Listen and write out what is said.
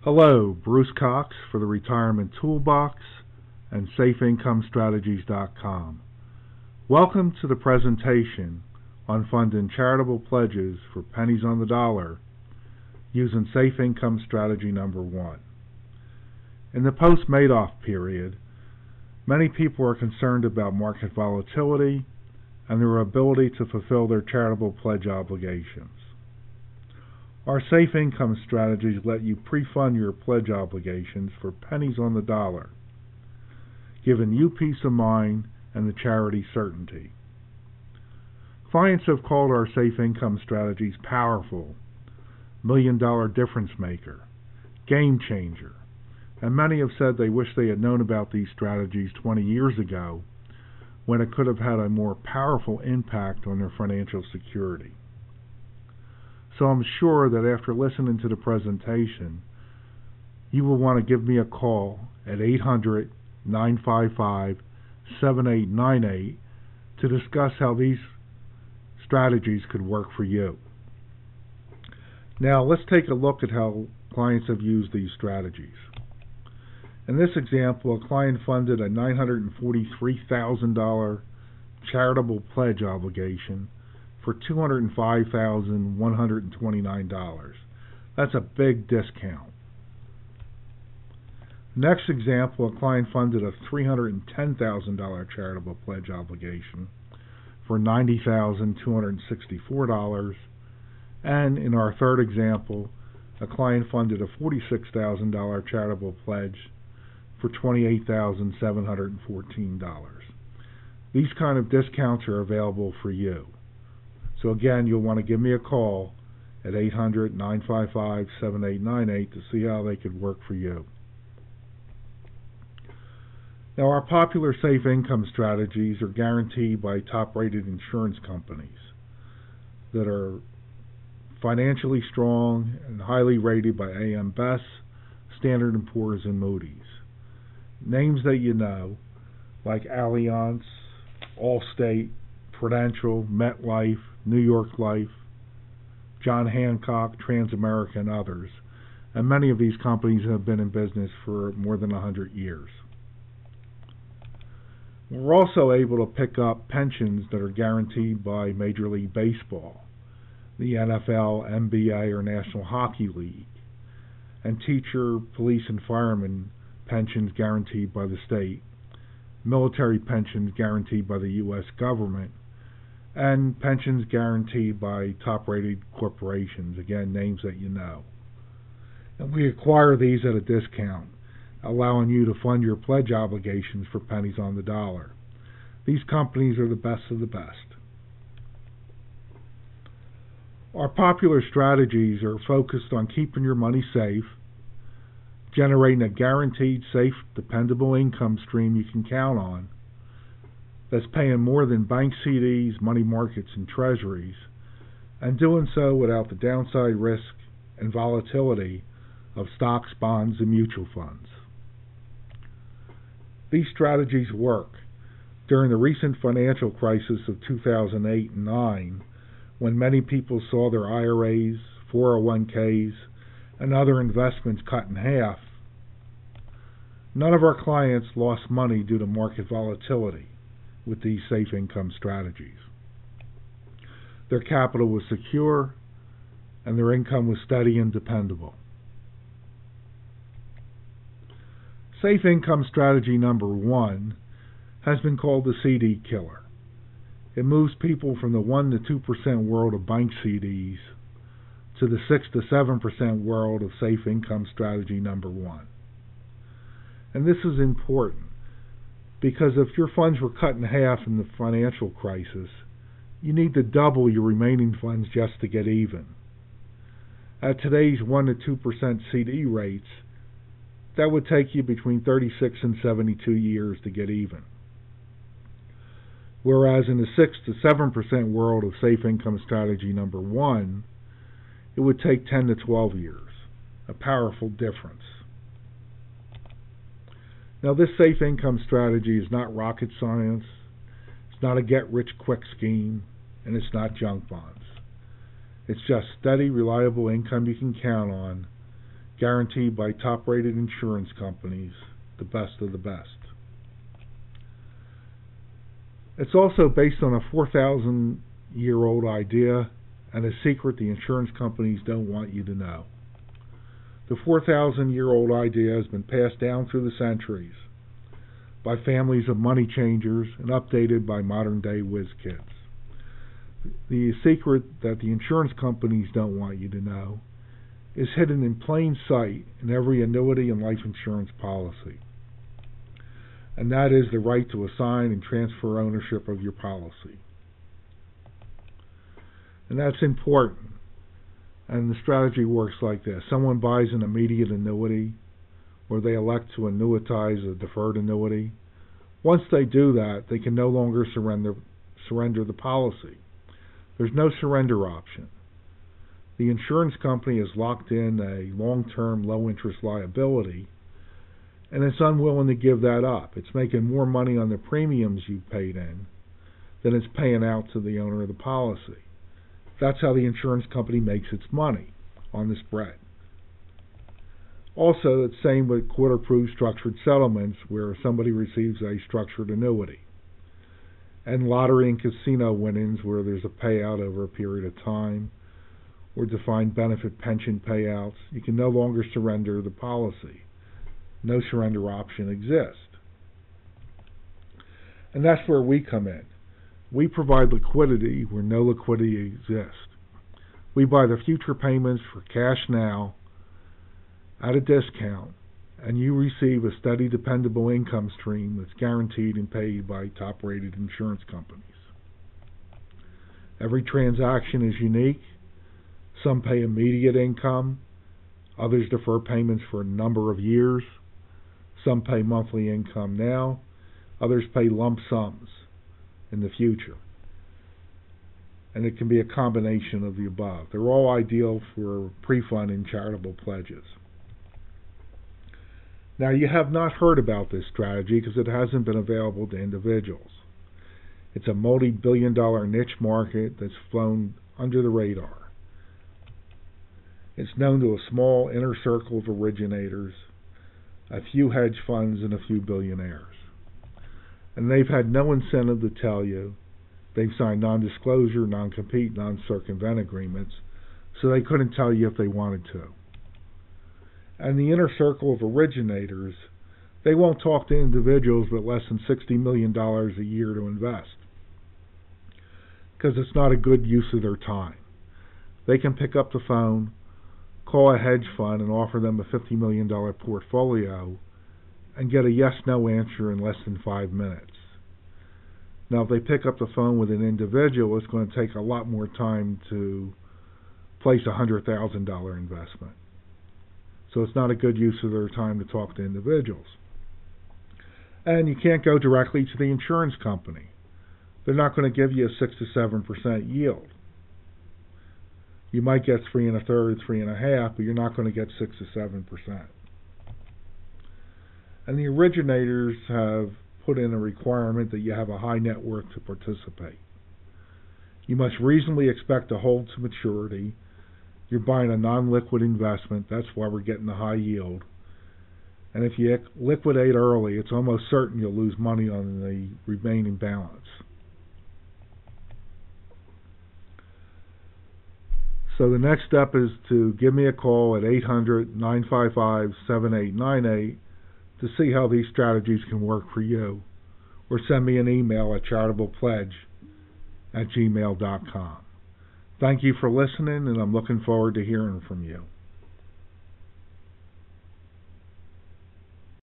Hello, Bruce Cox for the Retirement Toolbox and SafeIncomeStrategies.com. Welcome to the presentation on funding charitable pledges for pennies on the dollar using Safe Income Strategy number 1. In the post-Madoff period, many people are concerned about market volatility and their ability to fulfill their charitable pledge obligations. Our Safe Income strategies let you pre-fund your pledge obligations for pennies on the dollar, giving you peace of mind and the charity certainty. Clients have called our Safe Income strategies powerful, million-dollar difference maker, game changer, and many have said they wish they had known about these strategies 20 years ago when it could have had a more powerful impact on their financial security. So I'm sure that after listening to the presentation, you will want to give me a call at 800-955-7898 to discuss how these strategies could work for you. Now let's take a look at how clients have used these strategies. In this example, a client funded a $943,000 charitable pledge obligation for $205,129. That's a big discount. Next example, a client funded a $310,000 charitable pledge obligation for $90,264. And in our third example, a client funded a $46,000 charitable pledge for $28,714. These kind of discounts are available for you. So again, you'll want to give me a call at 800-955-7898 to see how they could work for you. Now, our popular safe income strategies are guaranteed by top-rated insurance companies that are financially strong and highly rated by AM Best, Standard & Poor's, and Moody's. Names that you know, like Allianz, Allstate, Prudential, MetLife, New York Life, John Hancock, Transamerica, and others. And many of these companies have been in business for more than 100 years. We're also able to pick up pensions that are guaranteed by Major League Baseball, the NFL, NBA, or National Hockey League, and teacher, police, and firemen pensions guaranteed by the state, military pensions guaranteed by the U.S. government, and pensions guaranteed by top-rated corporations, again, names that you know. And we acquire these at a discount, allowing you to fund your pledge obligations for pennies on the dollar. These companies are the best of the best. Our popular strategies are focused on keeping your money safe, generating a guaranteed, safe, dependable income stream you can count on, that's paying more than bank CDs, money markets, and treasuries, and doing so without the downside risk and volatility of stocks, bonds, and mutual funds. These strategies work. During the recent financial crisis of 2008 and 9, when many people saw their IRAs, 401ks, and other investments cut in half, none of our clients lost money due to market volatility with these safe income strategies. Their capital was secure and their income was steady and dependable. Safe income strategy number 1 has been called the CD killer. It moves people from the 1 to 2% world of bank CDs to the 6 to 7% world of safe income strategy number 1. And this is important because if your funds were cut in half in the financial crisis, you need to double your remaining funds just to get even. At today's 1 to 2% CD rates, that would take you between 36 and 72 years to get even. Whereas in the 6 to 7% world of safe income strategy number 1, it would take 10 to 12 years, a powerful difference. Now, this safe income strategy is not rocket science, it's not a get-rich-quick scheme, and it's not junk bonds. It's just steady, reliable income you can count on, guaranteed by top-rated insurance companies, the best of the best. It's also based on a 4,000-year-old idea and a secret the insurance companies don't want you to know. The 4,000-year-old idea has been passed down through the centuries by families of money changers and updated by modern-day whiz kids. The secret that the insurance companies don't want you to know is hidden in plain sight in every annuity and life insurance policy. And that is the right to assign and transfer ownership of your policy. And that's important. And the strategy works like this. Someone buys an immediate annuity, or they elect to annuitize a deferred annuity. Once they do that, they can no longer surrender the policy. There's no surrender option. The insurance company has locked in a long-term, low-interest liability, and it's unwilling to give that up. It's making more money on the premiums you paid in than it's paying out to the owner of the policy. That's how the insurance company makes its money, on the spread. Also, it's the same with court-approved structured settlements where somebody receives a structured annuity. And lottery and casino winnings where there's a payout over a period of time, or defined benefit pension payouts. You can no longer surrender the policy. No surrender option exists. And that's where we come in. We provide liquidity where no liquidity exists. We buy the future payments for cash now at a discount, and you receive a steady, dependable income stream that's guaranteed and paid by top-rated insurance companies. Every transaction is unique. Some pay immediate income. Others defer payments for a number of years. Some pay monthly income now. Others pay lump sums in the future. And it can be a combination of the above. They're all ideal for pre-fund and charitable pledges. Now, you have not heard about this strategy because it hasn't been available to individuals. It's a multi-billion-dollar niche market that's flown under the radar. It's known to a small inner circle of originators, a few hedge funds, and a few billionaires. And they've had no incentive to tell you. They've signed non-disclosure, non-compete, non-circumvent agreements, so they couldn't tell you if they wanted to. And the inner circle of originators, they won't talk to individuals with less than $60 million a year to invest, because it's not a good use of their time. They can pick up the phone, call a hedge fund, and offer them a $50 million portfolio and get a yes-no answer in less than 5 minutes. Now, if they pick up the phone with an individual, it's going to take a lot more time to place a $100,000 investment. So it's not a good use of their time to talk to individuals. And you can't go directly to the insurance company. They're not going to give you a 6 to 7% yield. You might get 3 1/3, 3 1/2, but you're not going to get 6 to 7%. And the originators have put in a requirement that you have a high net worth to participate. You must reasonably expect to hold to maturity. You're buying a non-liquid investment. That's why we're getting the high yield. And if you liquidate early, it's almost certain you'll lose money on the remaining balance. So the next step is to give me a call at 800-955-7898 to see how these strategies can work for you, or send me an email at charitablepledge@gmail.com. Thank you for listening, and I'm looking forward to hearing from you.